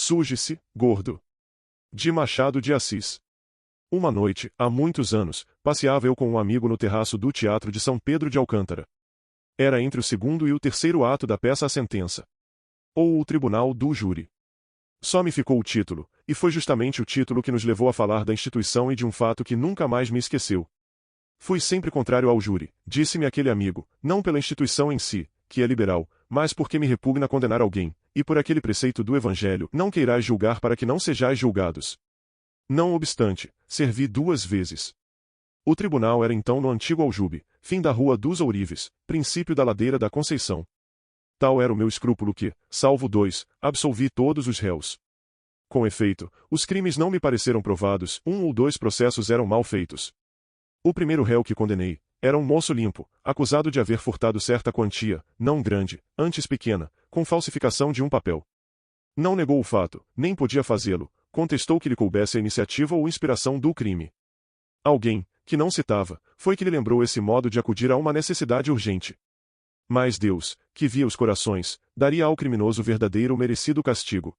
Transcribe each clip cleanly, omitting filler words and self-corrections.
Suje-se, gordo. De Machado de Assis. Uma noite, há muitos anos, passeava eu com um amigo no terraço do Teatro de São Pedro de Alcântara. Era entre o segundo e o terceiro ato da peça A Sentença. Ou o Tribunal do Júri. Só me ficou o título, e foi justamente o título que nos levou a falar da instituição e de um fato que nunca mais me esqueceu. Fui sempre contrário ao júri, disse-me aquele amigo, não pela instituição em si, que é liberal, mas porque me repugna condenar alguém, e por aquele preceito do Evangelho, não queirais julgar para que não sejais julgados. Não obstante, servi 2 vezes. O tribunal era então no antigo Aljube, fim da Rua dos Ourives, princípio da Ladeira da Conceição. Tal era o meu escrúpulo que, salvo 2, absolvi todos os réus. Com efeito, os crimes não me pareceram provados, 1 ou 2 processos eram mal feitos. O primeiro réu que condenei, era um moço limpo, acusado de haver furtado certa quantia, não grande, antes pequena, com falsificação de um papel. Não negou o fato, nem podia fazê-lo, contestou que lhe coubesse a iniciativa ou inspiração do crime. Alguém, que não citava, foi que lhe lembrou esse modo de acudir a uma necessidade urgente. Mas Deus, que via os corações, daria ao criminoso verdadeiro merecido castigo.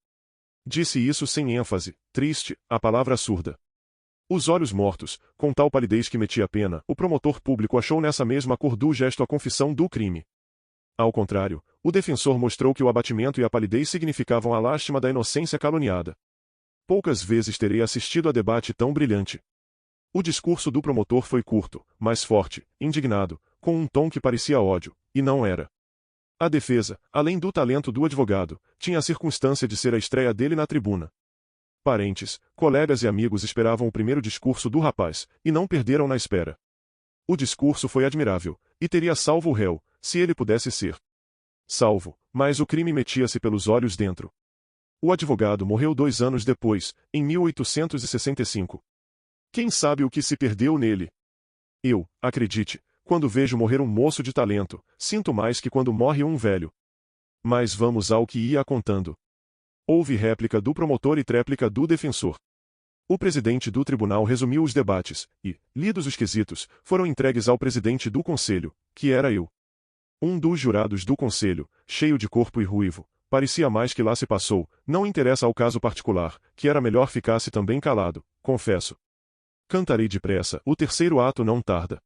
Disse isso sem ênfase, triste, a palavra surda. Os olhos mortos, com tal palidez que metia a pena, o promotor público achou nessa mesma cor do gesto a confissão do crime. Ao contrário, o defensor mostrou que o abatimento e a palidez significavam a lástima da inocência caluniada. Poucas vezes terei assistido a debate tão brilhante. O discurso do promotor foi curto, mas forte, indignado, com um tom que parecia ódio, e não era. A defesa, além do talento do advogado, tinha a circunstância de ser a estreia dele na tribuna. Parentes, colegas e amigos esperavam o primeiro discurso do rapaz, e não perderam na espera. O discurso foi admirável, e teria salvo o réu, se ele pudesse ser salvo, mas o crime metia-se pelos olhos dentro. O advogado morreu 2 anos depois, em 1865. Quem sabe o que se perdeu nele? Eu, acredite, quando vejo morrer um moço de talento, sinto mais que quando morre um velho. Mas vamos ao que ia contando. Houve réplica do promotor e tréplica do defensor. O presidente do tribunal resumiu os debates, e, lidos os quesitos, foram entregues ao presidente do conselho, que era eu. Um dos jurados do conselho, cheio de corpo e ruivo, parecia mais que lá se passou, não interessa ao caso particular, que era melhor ficasse também calado, confesso. Cantarei depressa, o terceiro ato não tarda.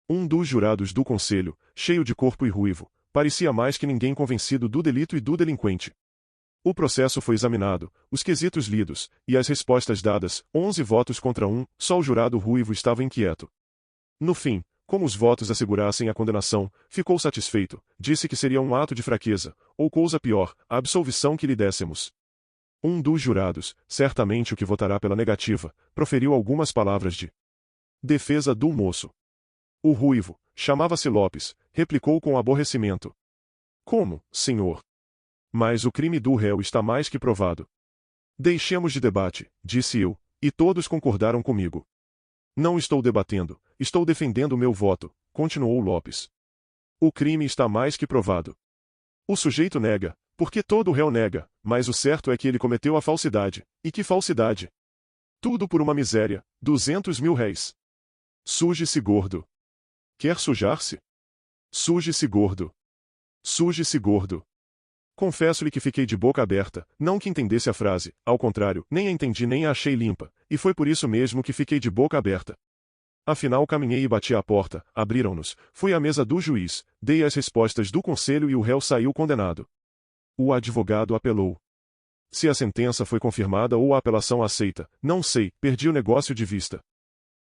Um dos jurados do conselho, cheio de corpo e ruivo, parecia mais que ninguém convencido do delito e do delinquente. O processo foi examinado, os quesitos lidos, e as respostas dadas, 11 votos contra 1, só o jurado ruivo estava inquieto. No fim, como os votos assegurassem a condenação, ficou satisfeito, disse que seria um ato de fraqueza, ou coisa pior, a absolvição que lhe dessemos. Um dos jurados, certamente o que votará pela negativa, proferiu algumas palavras de defesa do moço. O ruivo, chamava-se Lopes, replicou com aborrecimento. Como, senhor? Mas o crime do réu está mais que provado. Deixemos de debate, disse eu, e todos concordaram comigo. Não estou debatendo, estou defendendo o meu voto, continuou Lopes. O crime está mais que provado. O sujeito nega, porque todo réu nega, mas o certo é que ele cometeu a falsidade. E que falsidade? Tudo por uma miséria, 200 mil réis. Suje-se gordo. Quer sujar-se? Suje-se gordo. Suje-se gordo. Confesso-lhe que fiquei de boca aberta, não que entendesse a frase, ao contrário, nem a entendi nem a achei limpa, e foi por isso mesmo que fiquei de boca aberta. Afinal caminhei e bati à porta, abriram-nos, fui à mesa do juiz, dei as respostas do conselho e o réu saiu condenado. O advogado apelou. Se a sentença foi confirmada ou a apelação aceita, não sei, perdi o negócio de vista.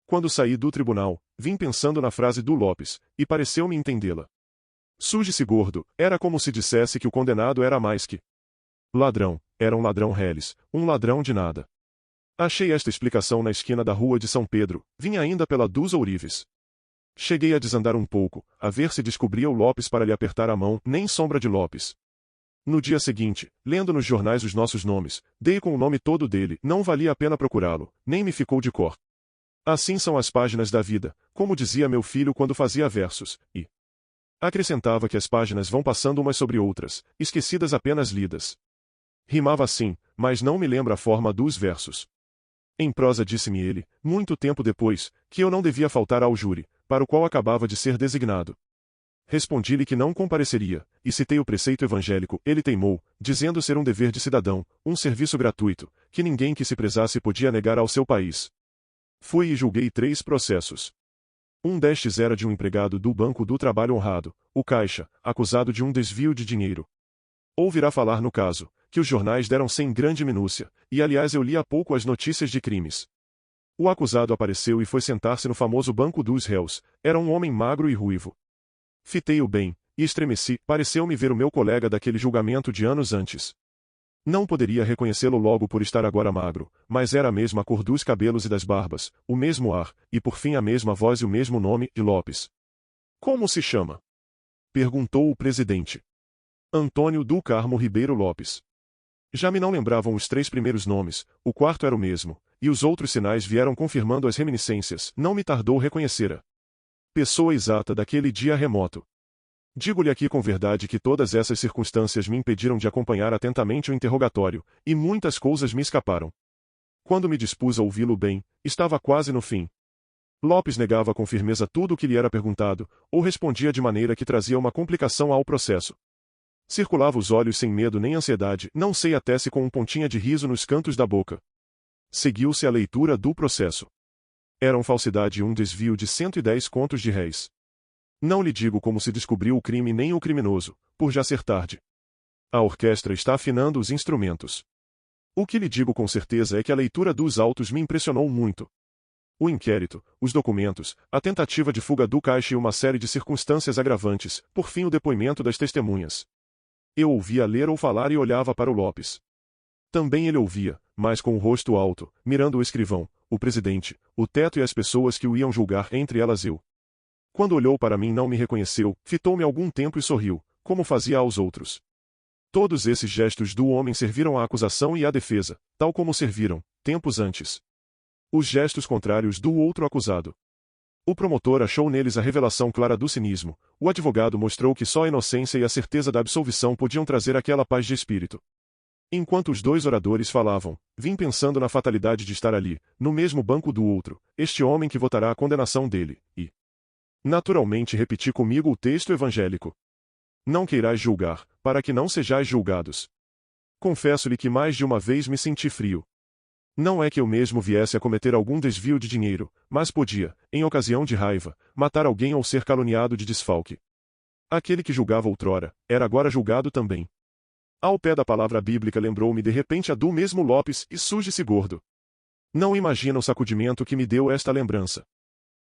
Quando saí do tribunal, vim pensando na frase do Lopes, e pareceu-me entendê-la. Suje-se gordo, era como se dissesse que o condenado era mais que ladrão, era um ladrão reles, um ladrão de nada. Achei esta explicação na esquina da rua de São Pedro, vim ainda pela dos Ourives. Cheguei a desandar um pouco, a ver se descobria o Lopes para lhe apertar a mão, nem sombra de Lopes. No dia seguinte, lendo nos jornais os nossos nomes, dei com o nome todo dele, não valia a pena procurá-lo, nem me ficou de cor. Assim são as páginas da vida, como dizia meu filho quando fazia versos, e acrescentava que as páginas vão passando umas sobre outras, esquecidas apenas lidas. Rimava assim, mas não me lembra a forma dos versos. Em prosa disse-me ele, muito tempo depois, que eu não devia faltar ao júri, para o qual acabava de ser designado. Respondi-lhe que não compareceria, e citei o preceito evangélico. Ele teimou, dizendo ser um dever de cidadão, um serviço gratuito, que ninguém que se prezasse podia negar ao seu país. Fui e julguei 3 processos. Um destes era de um empregado do Banco do Trabalho honrado, o Caixa, acusado de um desvio de dinheiro. Ouvirá falar no caso, que os jornais deram sem grande minúcia, e aliás eu li há pouco as notícias de crimes. O acusado apareceu e foi sentar-se no famoso banco dos réus. Era um homem magro e ruivo. Fitei-o bem, e estremeci, pareceu-me ver o meu colega daquele julgamento de anos antes. Não poderia reconhecê-lo logo por estar agora magro, mas era a mesma cor dos cabelos e das barbas, o mesmo ar, e por fim a mesma voz e o mesmo nome, de Lopes. Como se chama? Perguntou o presidente. Antônio do Carmo Ribeiro Lopes. Já me não lembravam os 3 primeiros nomes, o quarto era o mesmo, e os outros sinais vieram confirmando as reminiscências. Não me tardou reconhecer a pessoa exata daquele dia remoto. Digo-lhe aqui com verdade que todas essas circunstâncias me impediram de acompanhar atentamente o interrogatório, e muitas coisas me escaparam. Quando me dispus a ouvi-lo bem, estava quase no fim. Lopes negava com firmeza tudo o que lhe era perguntado, ou respondia de maneira que trazia uma complicação ao processo. Circulava os olhos sem medo nem ansiedade, não sei até se com um pontinha de riso nos cantos da boca. Seguiu-se a leitura do processo. Eram falsidade e um desvio de 110 contos de réis. Não lhe digo como se descobriu o crime nem o criminoso, por já ser tarde. A orquestra está afinando os instrumentos. O que lhe digo com certeza é que a leitura dos autos me impressionou muito. O inquérito, os documentos, a tentativa de fuga do Caixa e uma série de circunstâncias agravantes, por fim o depoimento das testemunhas. Eu ouvia ler ou falar e olhava para o Lopes. Também ele ouvia, mas com o rosto alto, mirando o escrivão, o presidente, o teto e as pessoas que o iam julgar, entre elas eu. Quando olhou para mim não me reconheceu, fitou-me algum tempo e sorriu, como fazia aos outros. Todos esses gestos do homem serviram à acusação e à defesa, tal como serviram, tempos antes, os gestos contrários do outro acusado. O promotor achou neles a revelação clara do cinismo, o advogado mostrou que só a inocência e a certeza da absolvição podiam trazer aquela paz de espírito. Enquanto os 2 oradores falavam, vim pensando na fatalidade de estar ali, no mesmo banco do outro, este homem que votará a condenação dele, e naturalmente repeti comigo o texto evangélico. Não queirais julgar, para que não sejais julgados. Confesso-lhe que mais de uma vez me senti frio. Não é que eu mesmo viesse a cometer algum desvio de dinheiro, mas podia, em ocasião de raiva, matar alguém ou ser caluniado de desfalque. Aquele que julgava outrora, era agora julgado também. Ao pé da palavra bíblica lembrou-me de repente a do mesmo Lopes, e surge-se gordo. Não imagina o sacudimento que me deu esta lembrança.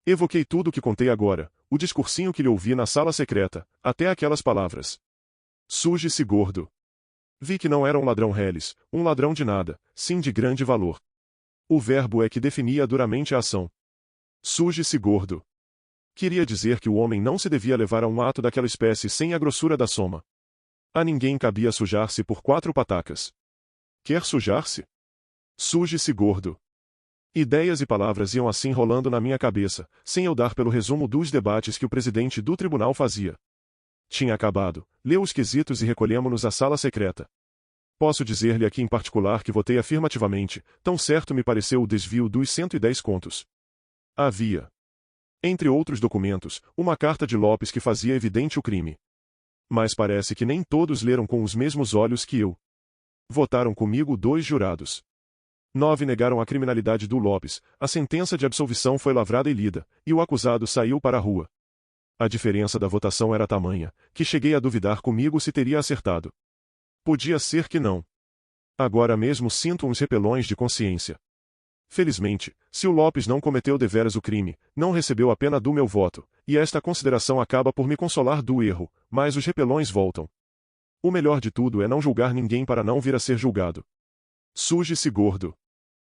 Evoquei tudo o que contei agora, o discursinho que lhe ouvi na sala secreta, até aquelas palavras. Surge-se gordo. Vi que não era um ladrão reles, um ladrão de nada, sim de grande valor. O verbo é que definia duramente a ação. Surge-se gordo. Queria dizer que o homem não se devia levar a um ato daquela espécie sem a grossura da soma. A ninguém cabia sujar-se por 4 patacas. Quer sujar-se? Suje-se gordo. Ideias e palavras iam assim rolando na minha cabeça, sem eu dar pelo resumo dos debates que o presidente do tribunal fazia. Tinha acabado, leu os quesitos e recolhemo-nos à sala secreta. Posso dizer-lhe aqui em particular que votei afirmativamente, tão certo me pareceu o desvio dos 110 contos. Havia, entre outros documentos, uma carta de Lopes que fazia evidente o crime. Mas parece que nem todos leram com os mesmos olhos que eu. Votaram comigo 2 jurados. 9 negaram a criminalidade do Lopes, a sentença de absolvição foi lavrada e lida, e o acusado saiu para a rua. A diferença da votação era tamanha, que cheguei a duvidar comigo se teria acertado. Podia ser que não. Agora mesmo sinto uns repelões de consciência. Felizmente, se o Lopes não cometeu deveras o crime, não recebeu a pena do meu voto, e esta consideração acaba por me consolar do erro, mas os repelões voltam. O melhor de tudo é não julgar ninguém para não vir a ser julgado. Suje-se gordo.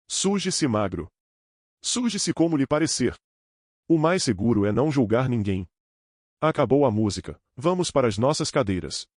Suje-se magro. Suje-se como lhe parecer. O mais seguro é não julgar ninguém. Acabou a música, vamos para as nossas cadeiras.